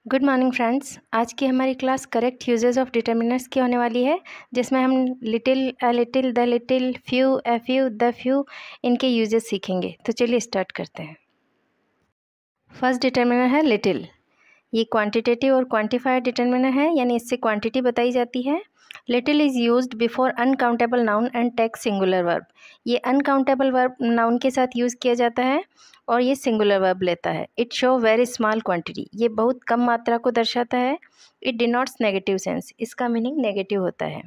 Good morning friends. आज की हमारी class correct uses of determiners की होने वाली है, जिसमें हम little, a little, the little, few, a few, the few इनके यूजेस सीखेंगे। तो चलिए स्टार्ट करते हैं। फर्स्ट डिटर्मिनर है लिटिल। ये क्वांटिटेटिव और क्वांटिफायर डिटर्मिनर है, यानी इससे क्वांटिटी बताई जाती है। Little is used before uncountable noun and take singular verb. ये अनकाउंटेबल वर्ब नाउन के साथ यूज़ किया जाता है और ये सिंगुलर वर्ब लेता है। It show very small quantity. ये बहुत कम मात्रा को दर्शाता है। It denotes negative sense. इसका मीनिंग नेगेटिव होता है।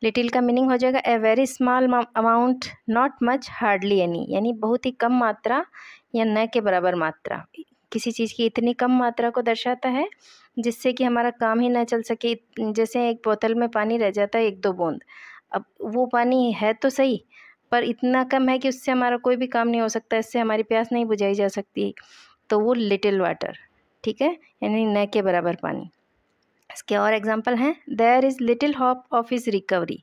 लिटिल का मीनिंग हो जाएगा a very small amount, not much, hardly any, यानी बहुत ही कम मात्रा या न के बराबर मात्रा। किसी चीज़ की इतनी कम मात्रा को दर्शाता है जिससे कि हमारा काम ही ना चल सके। जैसे एक बोतल में पानी रह जाता है 1-2 बूंद, अब वो पानी है तो सही, पर इतना कम है कि उससे हमारा कोई भी काम नहीं हो सकता, इससे हमारी प्यास नहीं बुझाई जा सकती, तो वो लिटिल वाटर, ठीक है, यानी न के बराबर पानी। इसके और एग्जांपल हैं, there is little hope of his recovery,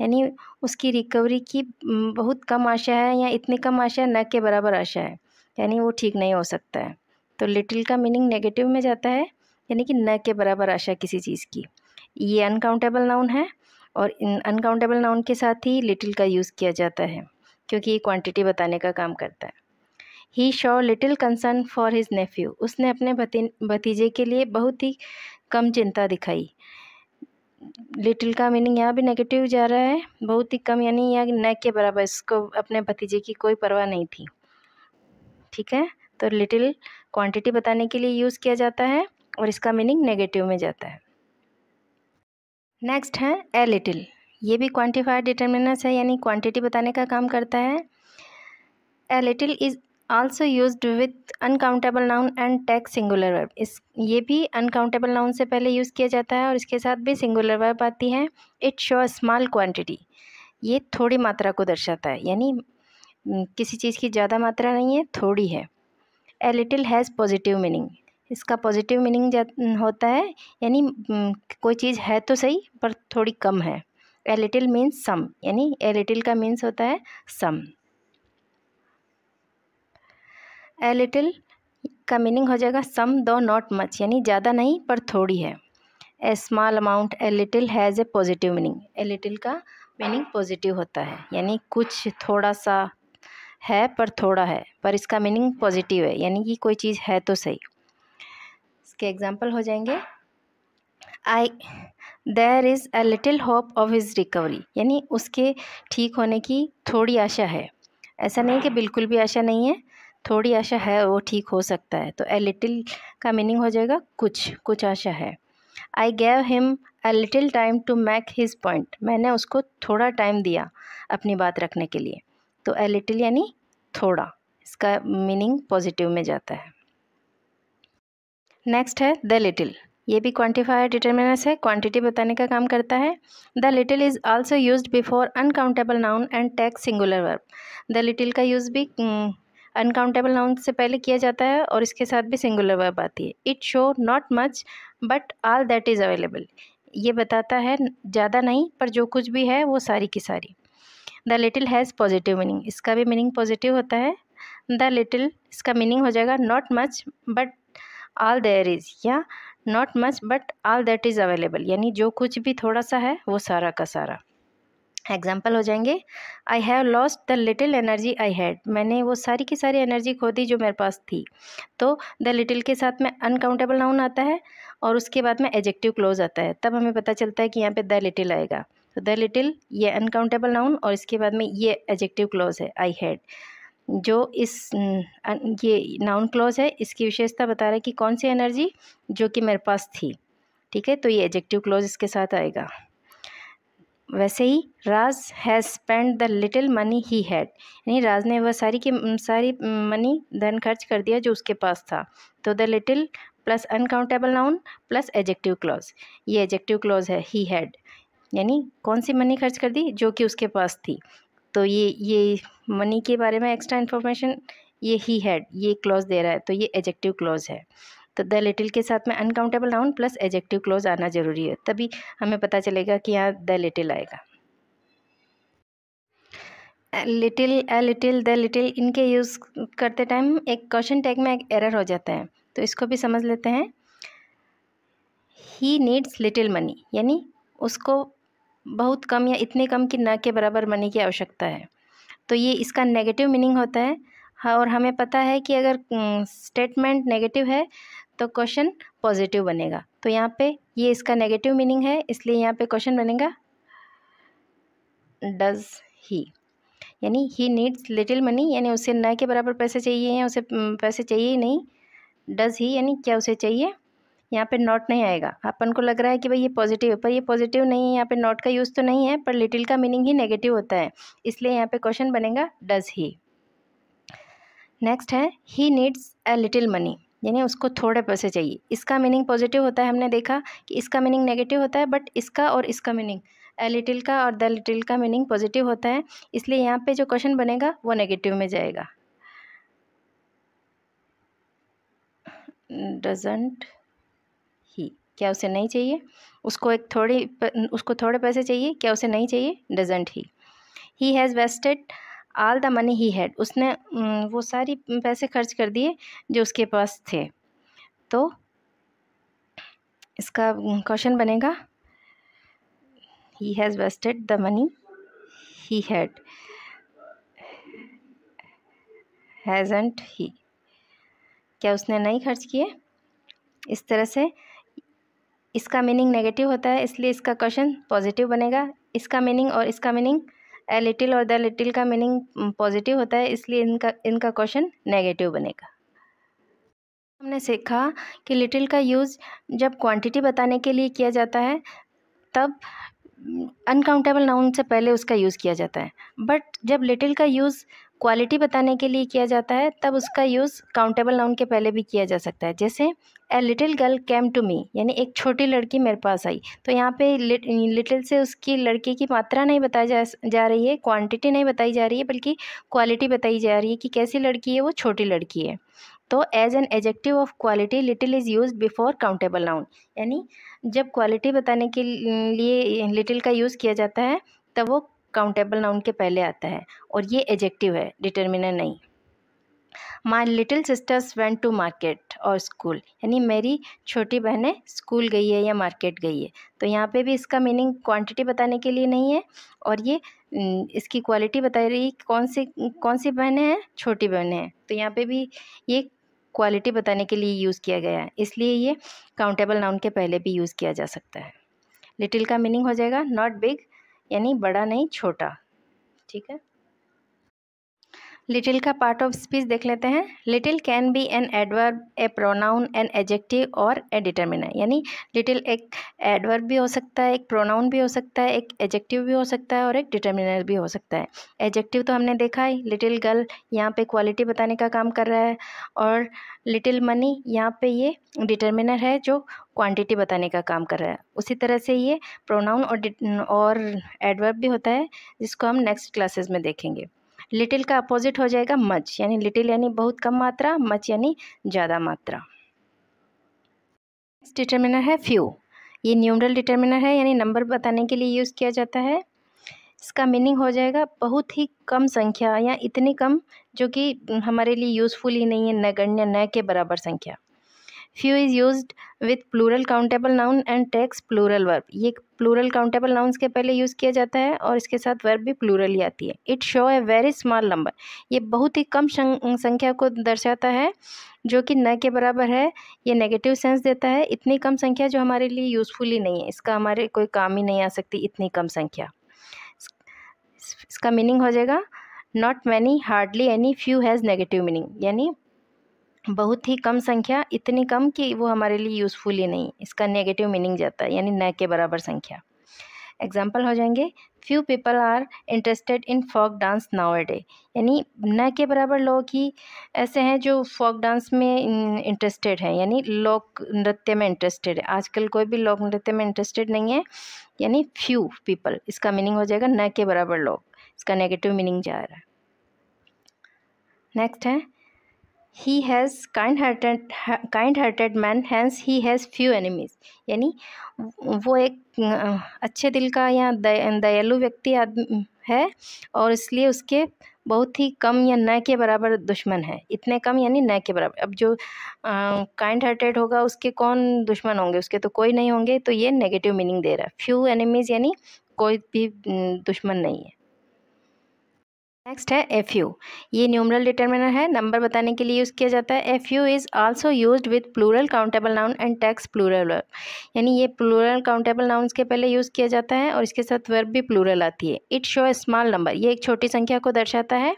यानी उसकी रिकवरी की बहुत कम आशा है, या इतनी कम आशा न के बराबर आशा है, यानी वो ठीक नहीं हो सकता है। तो लिटिल का मीनिंग नेगेटिव में जाता है, यानी कि न के बराबर आशा किसी चीज़ की। ये अनकाउंटेबल नाउन है और इन अनकाउंटेबल नाउन के साथ ही लिटिल का यूज़ किया जाता है, क्योंकि ये क्वांटिटी बताने का काम करता है। He show little concern for his nephew. उसने अपने भतीजे के लिए बहुत ही कम चिंता दिखाई। लिटिल का मीनिंग यहाँ भी नेगेटिव जा रहा है, बहुत ही कम, यानी या न के बराबर, इसको अपने भतीजे की कोई परवाह नहीं थी, ठीक है। तो लिटिल क्वांटिटी बताने के लिए यूज़ किया जाता है और इसका मीनिंग नेगेटिव में जाता है। नेक्स्ट है ए लिटिल। ये भी क्वांटिफायर डिटर्मिनर्स है, यानी क्वांटिटी बताने का काम करता है। A little is also used with uncountable noun and take singular verb. ये भी अनकाउंटेबल नाउन से पहले यूज़ किया जाता है और इसके साथ भी सिंगुलर वर्ब आती है। It show a small quantity. ये थोड़ी मात्रा को दर्शाता है, यानी किसी चीज़ की ज़्यादा मात्रा नहीं है, थोड़ी है। A little has positive meaning. इसका पॉजिटिव मीनिंग होता है, यानी कोई चीज़ है तो सही पर थोड़ी कम है। ए लिटिल मीन्स सम, यानी ए लिटिल का मीन्स होता है सम। ए लिटिल का मीनिंग हो जाएगा सम दो नॉट मच, यानी ज़्यादा नहीं पर थोड़ी है। A small amount, a little has a positive meaning. A little का मीनिंग पॉजिटिव होता है, यानी कुछ थोड़ा सा है पर थोड़ा है, पर इसका मीनिंग पॉजिटिव है, यानी कि कोई चीज़ है तो सही। इसके एग्जाम्पल हो जाएंगे, there is a little hope of his recovery, यानी उसके ठीक होने की थोड़ी आशा है। ऐसा नहीं कि बिल्कुल भी आशा नहीं है, थोड़ी आशा है, वो ठीक हो सकता है। तो ए लिटिल का मीनिंग हो जाएगा कुछ आशा है। I gave him a little time to make his point. मैंने उसको थोड़ा टाइम दिया अपनी बात रखने के लिए। तो ए लिटिल यानी थोड़ा, इसका मीनिंग पॉजिटिव में जाता है। नेक्स्ट है द लिटिल। ये भी क्वांटिफायर डिटर्मिनर्स है, क्वांटिटी बताने का काम करता है। The little is also used before uncountable noun and take singular verb. The little का यूज़ भी अनकाउंटेबल नाउन से पहले किया जाता है और इसके साथ भी सिंगुलर वर्ब आती है। It show not much but all that is available. ये बताता है ज़्यादा नहीं पर जो कुछ भी है वो सारी की सारी। The little has positive meaning. इसका भी मीनिंग पॉजिटिव होता है। द लिटिल, इसका मीनिंग हो जाएगा not much but all there is, या not much but all that is available, यानी जो कुछ भी थोड़ा सा है वो सारा का सारा। एग्जाम्पल हो जाएंगे, I have lost the little energy I had. मैंने वो सारी की सारी एनर्जी खो दी जो मेरे पास थी। तो द लिटिल के साथ में अनकाउंटेबल नाउन आता है और उसके बाद में एडजेक्टिव क्लोज आता है, तब हमें पता चलता है कि यहाँ पे द लिटिल आएगा। तो द लिटिल ये अनकाउंटेबल नाउन और इसके बाद में ये एडजेक्टिव क्लोज है आई हैड। जो ये नाउन क्लॉज है, इसकी विशेषता बता रहा है कि कौन सी एनर्जी जो कि मेरे पास थी, ठीक है। तो ये एडजेक्टिव क्लॉज इसके साथ आएगा। वैसे ही Raj has spend the little money he had, यानी राज ने वह सारी मनी धन खर्च कर दिया जो उसके पास था। तो the little plus uncountable noun plus adjective clause, ये एडजेक्टिव क्लॉज है ही हैड, यानी कौन सी मनी खर्च कर दी जो कि उसके पास थी। तो ये मनी के बारे में एक्स्ट्रा इन्फॉर्मेशन ये ही हैड, ये क्लॉज दे रहा है, तो ये एडजेक्टिव क्लॉज है। तो द लिटिल के साथ में uncountable noun plus adjective clause आना जरूरी है, तभी हमें पता चलेगा कि यहाँ द लिटिल आएगा। Little, a little, the little, इनके यूज़ करते टाइम एक क्वेश्चन टैग में एक एरर हो जाता है, तो इसको भी समझ लेते हैं। ही नीड्स लिटिल मनी, यानी उसको बहुत कम या इतने कम कि ना के बराबर मनी की आवश्यकता है। तो ये इसका नेगेटिव मीनिंग होता है। हाँ, और हमें पता है कि अगर स्टेटमेंट नेगेटिव है तो क्वेश्चन पॉजिटिव बनेगा। तो यहाँ पे ये इसका नेगेटिव मीनिंग है, इसलिए यहाँ पे क्वेश्चन बनेगा डज ही, यानी ही नीड्स लिटिल मनी, यानी उसे ना के बराबर पैसे चाहिए या उसे पैसे चाहिए ही नहीं। डज ही यानी क्या उसे चाहिए। यहाँ पे नॉट नहीं आएगा। अपन को लग रहा है कि भाई ये पॉजिटिव है, पर ये पॉजिटिव नहीं है, यहाँ पे नॉट का यूज़ तो नहीं है, पर लिटिल का मीनिंग ही नेगेटिव होता है, इसलिए यहाँ पे क्वेश्चन बनेगा डज ही। नेक्स्ट है he needs a little money, यानी उसको थोड़े पैसे चाहिए। इसका मीनिंग पॉजिटिव होता है, हमने देखा कि इसका मीनिंग नेगेटिव होता है, बट इसका और इसका मीनिंग अ लिटिल का और द लिटिल का मीनिंग पॉजिटिव होता है, इसलिए यहाँ पे जो क्वेश्चन बनेगा वो नेगेटिव में जाएगा। डजंट ही, क्या उसे नहीं चाहिए। उसको उसको थोड़े पैसे चाहिए, क्या उसे नहीं चाहिए। Doesn't he has wasted all the money he had, उसने वो सारी पैसे खर्च कर दिए जो उसके पास थे। तो इसका क्वेश्चन बनेगा he has wasted the money he had, hasn't he, क्या उसने नहीं खर्च किए। इस तरह से इसका मीनिंग नेगेटिव होता है, इसलिए इसका क्वेश्चन पॉजिटिव बनेगा। इसका मीनिंग और इसका मीनिंग ए लिटिल और द लिटिल का मीनिंग पॉजिटिव होता है, इसलिए इनका क्वेश्चन नेगेटिव बनेगा। हमने सीखा कि लिटिल का यूज़ जब क्वांटिटी बताने के लिए किया जाता है तब अनकाउंटेबल नाउन से पहले उसका यूज़ किया जाता है, बट जब लिटिल का यूज़ क्वालिटी बताने के लिए किया जाता है तब उसका यूज़ काउंटेबल नाउन के पहले भी किया जा सकता है। जैसे a little girl came to me, यानी एक छोटी लड़की मेरे पास आई। तो यहाँ पे लिटिल से उसकी लड़की की मात्रा नहीं बताई जा रही है, क्वांटिटी नहीं बताई जा रही है, बल्कि क्वालिटी बताई जा रही है कि कैसी लड़की है, वो छोटी लड़की है। तो as an adjective of quality little is use before countable noun, यानी जब क्वालिटी बताने के लिए लिटिल का यूज़ किया जाता है तब वो काउंटेबल नाउन के पहले आता है, और ये एडजेक्टिव है, डिटर्मिनर नहीं। My little sisters went to market और स्कूल, यानी मेरी छोटी बहनें स्कूल गई है या मार्केट गई है। तो यहाँ पे भी इसका मीनिंग क्वांटिटी बताने के लिए नहीं है, और ये इसकी क्वालिटी बता रही कौन सी बहनें हैं, छोटी बहनें हैं। तो यहाँ पे भी ये क्वालिटी बताने के लिए यूज़ किया गया है, इसलिए ये काउंटेबल नाउन के पहले भी यूज़ किया जा सकता है। लिटिल का मीनिंग हो जाएगा नॉट बिग, यानी बड़ा नहीं, छोटा। ठीक है, लिटिल का पार्ट ऑफ स्पीच देख लेते हैं। Little can be an adverb, A pronoun, an adjective और ए डिटर्मिनर, यानी लिटिल एक एडवर्ब भी हो सकता है, एक प्रोनाउन भी हो सकता है, एक एडजेक्टिव भी हो सकता है और एक डिटर्मिनर भी हो सकता है। एडजेक्टिव तो हमने देखा है, लिटिल गर्ल यहाँ पे क्वालिटी बताने का काम कर रहा है, और लिटिल मनी यहाँ पे ये डिटर्मिनर है जो क्वांटिटी बताने का काम कर रहा है। उसी तरह से ये प्रोनाउन और एडवर्ब भी होता है, जिसको हम नेक्स्ट क्लासेस में देखेंगे। लिटिल का अपोजिट हो जाएगा मच, यानी लिटिल यानी बहुत कम मात्रा, मच यानी ज़्यादा मात्रा। नेक्स्ट डिटर्मिनर है फ्यू। ये न्यूमरल डिटर्मिनर है, यानी नंबर बताने के लिए यूज़ किया जाता है। इसका मीनिंग हो जाएगा बहुत ही कम संख्या, या इतनी कम जो कि हमारे लिए यूज़फुल ही नहीं है, नगण्य, न के बराबर संख्या। Few is used with plural countable noun and takes plural verb. ये प्लूरल काउंटेबल नाउन्स के पहले यूज़ किया जाता है और इसके साथ वर्ब भी प्लूरल ही आती है। It show a very small number, ये बहुत ही कम संख्या को दर्शाता है जो कि न के बराबर है। ये नेगेटिव सेंस देता है, इतनी कम संख्या जो हमारे लिए यूज़फुल ही नहीं है, इसका हमारे कोई काम ही नहीं आ सकती इतनी कम संख्या। इसका मीनिंग हो जाएगा not many, hardly any, few has negative meaning, यानी बहुत ही कम संख्या, इतनी कम कि वो हमारे लिए यूज़फुल ही नहीं, इसका नेगेटिव मीनिंग जाता है, यानी न के बराबर संख्या। एग्जाम्पल हो जाएंगे, few people are interested in folk dance now a day, यानी न के बराबर लोग ही ऐसे हैं जो फोक डांस में इंटरेस्टेड हैं, यानी लोक नृत्य में इंटरेस्टेड है। आजकल कोई भी लोक नृत्य में इंटरेस्टेड नहीं है, यानी फ्यू पीपल, इसका मीनिंग हो जाएगा न के बराबर लोग, इसका नेगेटिव मीनिंग जा रहा है। नेक्स्ट है he has kind-hearted man, hence he has few enemies, यानी वो एक अच्छे दिल का या दयालु व्यक्ति है और इसलिए उसके बहुत ही कम या न के बराबर दुश्मन है, इतने कम यानी न के बराबर। अब जो काइंड हार्टेड होगा उसके कौन दुश्मन होंगे, उसके तो कोई नहीं होंगे, तो ये नेगेटिव मीनिंग दे रहा है। फ्यू एनिमीज यानी कोई भी दुश्मन नहीं है। नेक्स्ट है एफ यू, ये न्यूमरल डिटर्मिनर है, नंबर बताने के लिए यूज़ किया जाता है। F U is also used with plural countable noun and takes plural verb, यानी ये प्लूरल काउंटेबल नाउन्स के पहले यूज़ किया जाता है और इसके साथ वर्ब भी प्लूरल आती है। It show A small number, ये एक छोटी संख्या को दर्शाता है।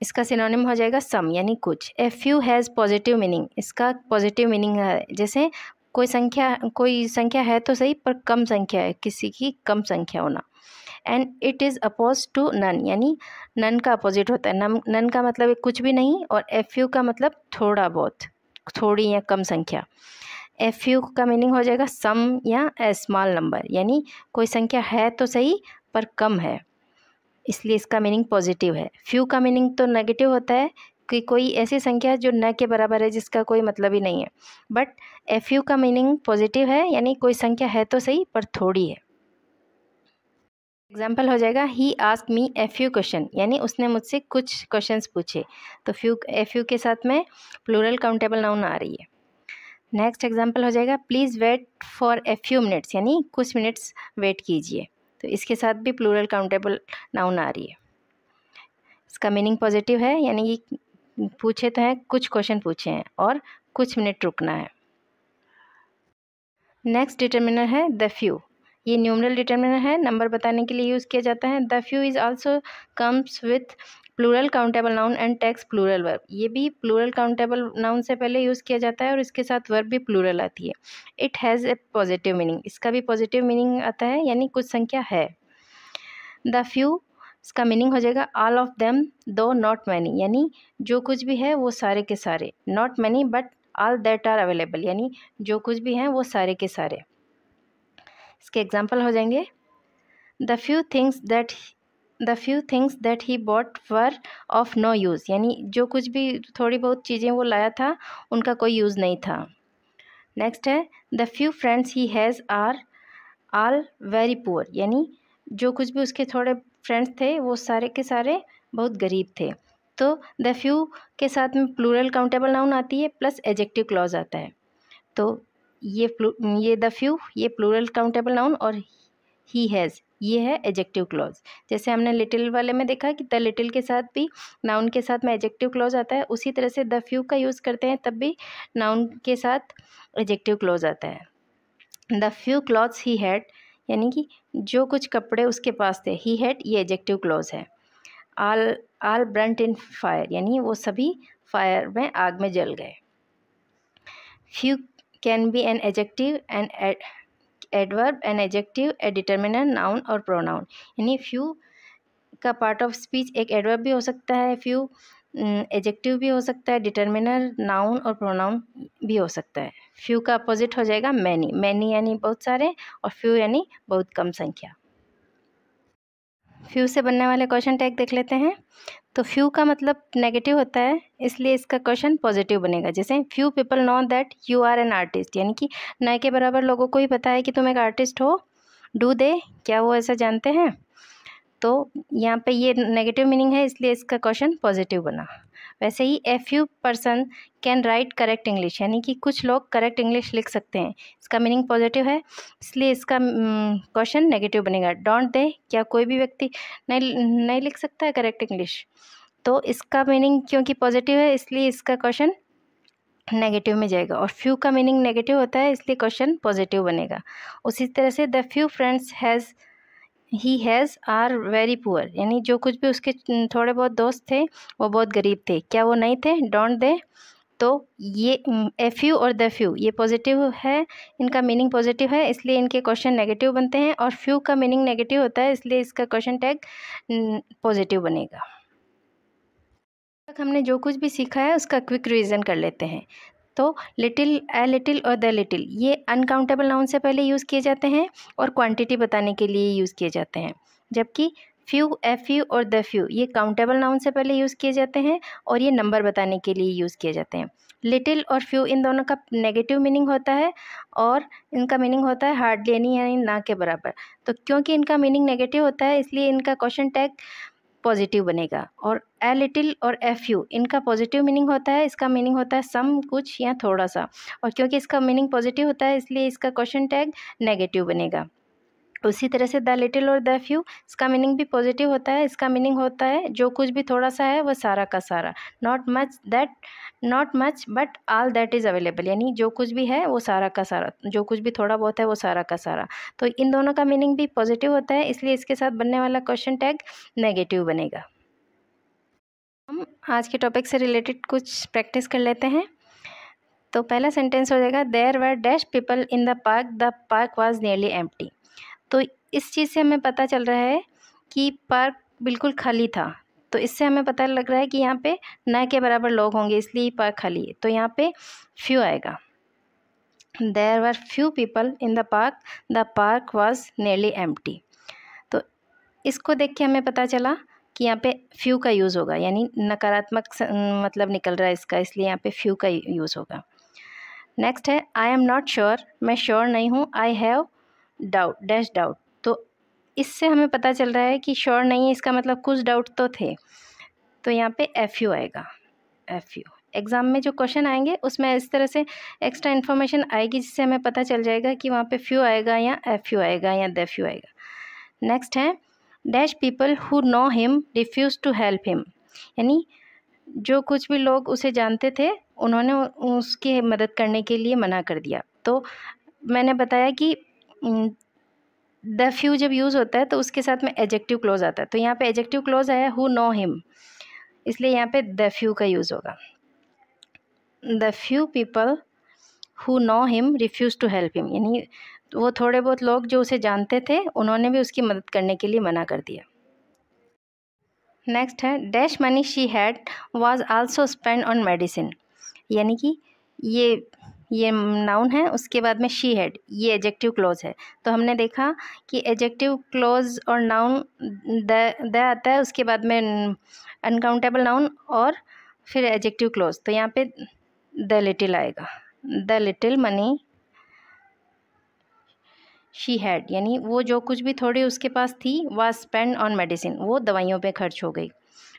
इसका सिनोनिम हो जाएगा सम यानी कुछ। F you has positive meaning, इसका पॉजिटिव मीनिंग है, जैसे कोई संख्या है तो सही पर कम संख्या है, किसी की कम संख्या होना। And it is oppose to none, यानी नन का अपोजिट होता है। नन का मतलब कुछ भी नहीं और एफ यू का मतलब थोड़ा बहुत, थोड़ी या कम संख्या। एफ यू का मीनिंग हो जाएगा सम या ए स्मॉल नंबर, यानी कोई संख्या है तो सही पर कम है, इसलिए इसका मीनिंग पॉजिटिव है। फ्यू का मीनिंग तो नेगेटिव होता है कि कोई ऐसी संख्या है जो न के बराबर है, जिसका कोई मतलब ही नहीं है। बट एफ यू का मीनिंग पॉजिटिव है, यानी कोई संख्या है तो सही पर थोड़ी है। एग्जाम्पल हो जाएगा he asked me a few question, यानी उसने मुझसे कुछ क्वेश्चंस पूछे, तो एफ यू के साथ में प्लूरल काउंटेबल नाउन आ रही है। नेक्स्ट एग्जाम्पल हो जाएगा please wait for a few minutes, यानी कुछ मिनट्स वेट कीजिए, तो इसके साथ भी प्लूरल काउंटेबल नाउन आ रही है। इसका मीनिंग पॉजिटिव है, यानी ये पूछे तो हैं, कुछ क्वेश्चन पूछे हैं और कुछ मिनट रुकना है। नेक्स्ट डिटर्मिनर है द फ्यू, ये न्यूमरल डिटर्मिनर है, नंबर बताने के लिए यूज़ किया जाता है। The few is also comes with plural countable noun and takes plural verb, ये भी प्लूरल काउंटेबल नाउन से पहले यूज़ किया जाता है और इसके साथ वर्ब भी प्लूरल आती है। It has a positive meaning, इसका भी पॉजिटिव मीनिंग आता है, यानी कुछ संख्या है। द फ्यू, इसका मीनिंग हो जाएगा all of them though not many, यानी जो कुछ भी है वो सारे के सारे। Not many but all that are available, यानी जो कुछ भी हैं वो सारे के सारे। इसके एग्जाम्पल हो जाएंगे the few things that he bought were of no use, यानी जो कुछ भी थोड़ी बहुत चीज़ें वो लाया था उनका कोई यूज़ नहीं था। नेक्स्ट है the few friends he has are all very poor, यानी जो कुछ भी उसके थोड़े फ्रेंड्स थे वो सारे के सारे बहुत गरीब थे। तो द फ्यू के साथ में प्लूरल काउंटेबल नाउन आती है प्लस एडजेक्टिव क्लॉज आता है, तो ये द फ्यू ये प्लूरल काउंटेबल नाउन और ही हैज़ ये है एडजेक्टिव क्लॉज। जैसे हमने लिटिल वाले में देखा कि द लिटिल के साथ भी नाउन के साथ में एडजेक्टिव क्लॉज आता है, उसी तरह से द फ्यू का यूज़ करते हैं तब भी नाउन के साथ एडजेक्टिव क्लॉज आता है। The few clothes he had, यानी कि जो कुछ कपड़े उसके पास थे, ही हैड ये एडजेक्टिव क्लॉज है। ऑल ब्रंट इन फायर, यानी वो सभी फायर में आग में जल गए। Few can be an adjective and adverb an adjective A determiner noun और प्रोनाउन, यानी फ्यू का पार्ट ऑफ स्पीच एक एडवर्ब भी हो सकता है, फ्यू एडजेक्टिव भी हो सकता है, डिटर्मिनर नाउन और प्रोनाउन भी हो सकता है। फ्यू का अपोजिट हो जाएगा मैनी, मैनी यानी बहुत सारे और फ्यू यानी बहुत कम संख्या। फ्यू से बनने वाले क्वेश्चन टैग देख लेते हैं। तो फ्यू का मतलब नेगेटिव होता है, इसलिए इसका क्वेश्चन पॉजिटिव बनेगा। जैसे few people know that you are an artist, यानी कि न के बराबर लोगों को ही पता है कि तुम एक आर्टिस्ट हो। डू दे, क्या वो ऐसा जानते हैं? तो यहाँ पे ये नेगेटिव मीनिंग है, इसलिए इसका क्वेश्चन पॉजिटिव बना। वैसे ही a few person can write correct English, यानी कि कुछ लोग करेक्ट इंग्लिश लिख सकते हैं, इसका मीनिंग पॉजिटिव है, इसलिए इसका क्वेश्चन नेगेटिव बनेगा। डोंट दे, क्या कोई भी व्यक्ति नहीं लिख सकता है करेक्ट इंग्लिश? तो इसका मीनिंग क्योंकि पॉजिटिव है इसलिए इसका क्वेश्चन नेगेटिव में जाएगा। और फ्यू का मीनिंग नेगेटिव होता है इसलिए क्वेश्चन पॉजिटिव बनेगा। उसी तरह से the few friends he has are very poor, यानी जो कुछ भी उसके थोड़े बहुत दोस्त थे वो बहुत गरीब थे, क्या वो नहीं थे? Don't they. तो ये ए फ्यू और द फ्यू ये पॉजिटिव है, इनका मीनिंग पॉजिटिव है इसलिए इनके क्वेश्चन नेगेटिव बनते हैं, और फ्यू का मीनिंग नेगेटिव होता है इसलिए इसका क्वेश्चन टैग पॉजिटिव बनेगा। तक हमने जो कुछ भी सीखा है उसका क्विक रिवीजन कर लेते हैं। तो लिटिल, ए लिटिल और द लिटिल ये अनकाउंटेबल नाउन से पहले यूज़ किए जाते हैं और क्वांटिटी बताने के लिए यूज़ किए जाते हैं, जबकि फ्यू, ए फ्यू और द फ्यू ये काउंटेबल नाउन से पहले यूज़ किए जाते हैं और ये नंबर बताने के लिए यूज़ किए जाते हैं। लिटिल और फ्यू इन दोनों का नेगेटिव मीनिंग होता है और इनका मीनिंग होता है हार्डली यानी ना के बराबर। तो क्योंकि इनका मीनिंग नेगेटिव होता है इसलिए इनका क्वेश्चन टैग पॉजिटिव बनेगा। और ए लिटिल और ए फ्यू इनका पॉजिटिव मीनिंग होता है, इसका मीनिंग होता है सम, कुछ या थोड़ा सा। और क्योंकि इसका मीनिंग पॉजिटिव होता है इसलिए इसका क्वेश्चन टैग नेगेटिव बनेगा। उसी तरह से द लिटिल और द फ्यू, इसका मीनिंग भी पॉजिटिव होता है, इसका मीनिंग होता है जो कुछ भी थोड़ा सा है वो सारा का सारा। Not much but all that is available, यानी जो कुछ भी है वो सारा का सारा, जो कुछ भी थोड़ा बहुत है वो सारा का सारा। तो इन दोनों का मीनिंग भी पॉजिटिव होता है, इसलिए इसके साथ बनने वाला क्वेश्चन टैग नेगेटिव बनेगा। हम आज के टॉपिक से रिलेटेड कुछ प्रैक्टिस कर लेते हैं। तो पहला सेंटेंस हो जाएगा there were dash people in the park was nearly empty. तो इस चीज़ से हमें पता चल रहा है कि पार्क बिल्कुल खाली था। तो इससे हमें पता लग रहा है कि यहाँ पे न के बराबर लोग होंगे, इसलिए पार्क खाली है। तो यहाँ पे फ्यू आएगा। There were few people in the park was nearly empty. तो इसको देख के हमें पता चला कि यहाँ पे फ्यू का यूज़ होगा, यानी नकारात्मक मतलब निकल रहा है इसका, इसलिए यहाँ पे फ्यू का यूज़ होगा। नेक्स्ट है आई एम नॉट श्योर, मैं श्योर नहीं हूँ। I have doubt. तो इससे हमें पता चल रहा है कि श्योर नहीं है, इसका मतलब कुछ डाउट तो थे। तो यहाँ पे एफ यू आएगा। एफ यू एग्ज़ाम में जो क्वेश्चन आएंगे उसमें इस तरह से एक्स्ट्रा इन्फॉर्मेशन आएगी जिससे हमें पता चल जाएगा कि वहाँ पे फ्यू आएगा या एफ यू आएगा या द फ्यू आएगा। नेक्स्ट है dash people who know him refuse to help him, यानी जो कुछ भी लोग उसे जानते थे उन्होंने उसकी मदद करने के लिए मना कर दिया। तो मैंने बताया कि द फ्यू जब यूज़ होता है तो उसके साथ में एडजेक्टिव क्लोज आता है। तो यहाँ पे एडजेक्टिव क्लोज आया हु नो हिम, इसलिए यहाँ पे द फ्यू का यूज़ होगा। The few people who know him refuse to help him, यानी वो थोड़े बहुत लोग जो उसे जानते थे उन्होंने भी उसकी मदद करने के लिए मना कर दिया। नेक्स्ट है dash money she had was also spend on medicine, यानी कि ये नाउन है, उसके बाद में शी हैड, ये एडजेक्टिव क्लोज है। तो हमने देखा कि एडजेक्टिव क्लोज और नाउन द आता है, उसके बाद में अनकाउंटेबल नाउन और फिर एडजेक्टिव क्लोज। तो यहाँ पे द लिटिल आएगा। The little money she had, यानी वो जो कुछ भी थोड़ी उसके पास थी वाज स्पेंड ऑन मेडिसिन, वो दवाइयों पे खर्च हो गई।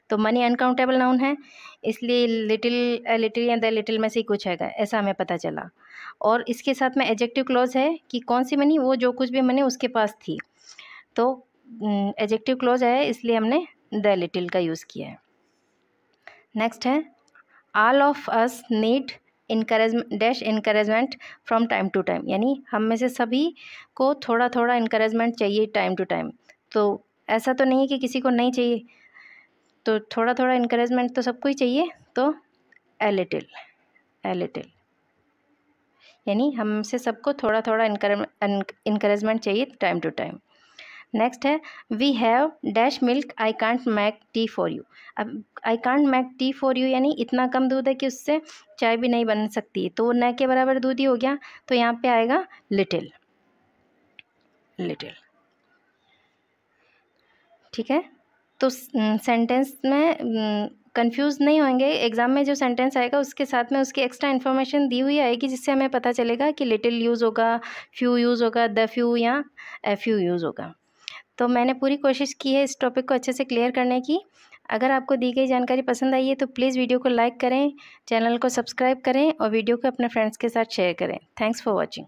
तो मनी अनकाउंटेबल नाउन है, इसलिए लिटिल या द लिटिल में से कुछ है, ऐसा हमें पता चला। और इसके साथ में एडजेक्टिव क्लोज है कि कौन सी मनी, वो जो कुछ भी मनी उसके पास थी। तो एडजेक्टिव क्लोज है, इसलिए हमने द लिटिल का यूज़ किया है। नेक्स्ट है all of us need encouragement from time to time, यानी हम में से सभी को थोड़ा थोड़ा इनकरेजमेंट चाहिए टाइम टू टाइम। तो ऐसा तो नहीं है कि किसी को नहीं चाहिए, तो थोड़ा थोड़ा इनकरेजमेंट तो सबको ही चाहिए। तो ए लिटिल यानी हमसे सबको थोड़ा थोड़ा इनकरेजमेंट चाहिए टाइम टू टाइम। नेक्स्ट है we have dash milk I can't make tea for you. अब I can't make tea for you यानी इतना कम दूध है कि उससे चाय भी नहीं बन सकती, तो वो न के बराबर दूध ही हो गया। तो यहाँ पे आएगा लिटिल। ठीक है, तो सेंटेंस में कंफ्यूज नहीं होंगे। एग्ज़ाम में जो सेंटेंस आएगा उसके साथ में उसकी एक्स्ट्रा इन्फॉर्मेशन दी हुई आएगी जिससे हमें पता चलेगा कि लिटिल यूज़ होगा, फ्यू यूज़ होगा, द फ्यू या एफ यू यूज़ होगा। तो मैंने पूरी कोशिश की है इस टॉपिक को अच्छे से क्लियर करने की। अगर आपको दी गई जानकारी पसंद आई है तो प्लीज़ वीडियो को लाइक करें, चैनल को सब्सक्राइब करें और वीडियो को अपने फ्रेंड्स के साथ शेयर करें। Thanks for watching.